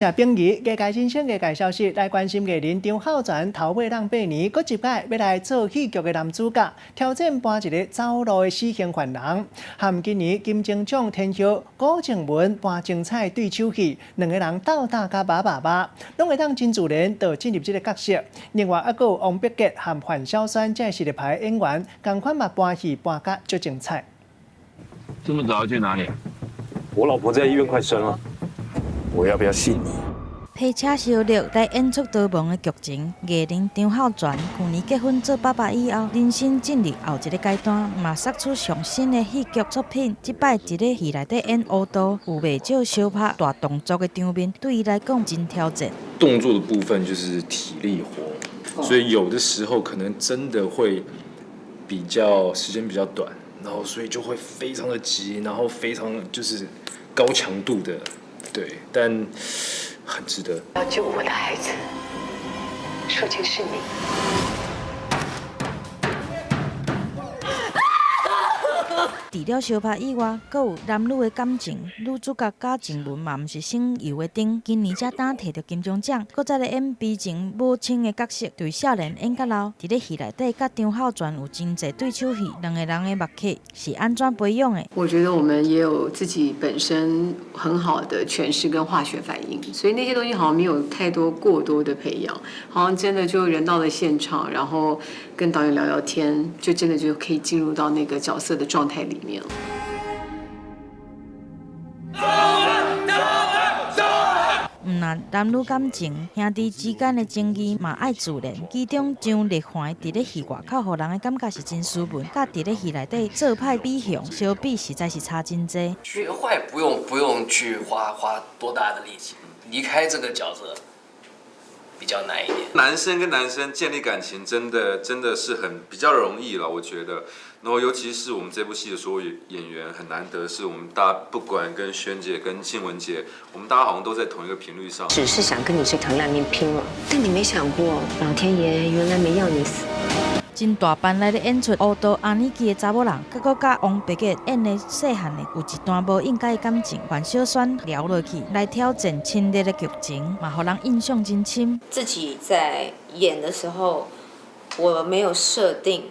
下平日艺界新鲜艺界消息，来关心艺人张孝全头尾让8年，搁一摆要来做戏剧的男主角，挑战搬一个走路的死刑犯人，和今年金钟奖天后古静雯搬精彩对手戏，两个人斗打甲麻，拢会当真自然地进入这个角色。另外，还有王柏杰和范晓萱这实力派演员，同款嘛搬戏搬甲足精彩。这么早要去哪里？我老婆在医院快生了。 我要不要信你？配车小力来演出多忙的剧情，艺人张孝全去年结婚做爸爸以后，人生进入后一个阶段，嘛杀出上新的戏剧作品。即摆一个戏内底演舞蹈，有袂少小拍大动作的场面，对伊来讲真挑战。动作的部分就是体力活，所以有的时候可能真的会比较时间比较短，然后所以就会非常的急，然后非常就是高强度的。 对，但很值得。要救我的孩子，说清是你。除了相拍以外，阁有男女的感情。女主角贾静雯嘛，毋是省油的灯，今年才刚摕到金钟奖，搁再来演悲情母亲的角色，对少年演到老。伫咧戏内底，甲张孝全有真侪对手戏，两个人的默契是安怎培养的？我觉得我们也有自己本身很好的诠释跟化学反应，所以那些东西好像没有太多过多的培养，好像真的就人到了现场，然后跟导演聊聊天，就真的就可以进入到那个角色的状态里面了。 那男女感情、兄弟之间的情谊嘛爱自然。其中张丽环伫咧戏外口，互人的感觉是真斯文，甲伫咧戏内底做派比熊相比，实在是差真多。学坏不用去花多大的力气，离开这个角色比较难一点。男生跟男生建立感情真的是比较容易了，我觉得。然后尤其是我们这部戏的所有演员很难得，是我们大家不管跟萱姐跟静雯姐，我们大家好像都在同一个频率上。只是想跟你这条烂命拼了，但你没想过，老天爷原来没要你死。 真大班来咧演出舞蹈阿尼基的查某人，佮佮甲王柏杰演的细汉的有一段无应该的感情，范晓萱聊落去来挑战亲热的剧情，嘛互人印象真深。自己在演的时候，我没有设定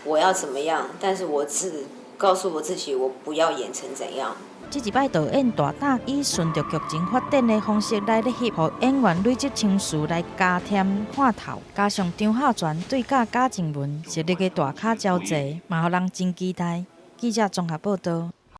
我要怎么样，但是我只告诉我自己，我不要演成怎样。 这一摆导演大胆以顺着剧情发展的方式来咧翕，互演员累积情绪来加添看头，加上张孝全对甲贾静雯实力的大卡交际，嘛互人真期待。记者综合报道。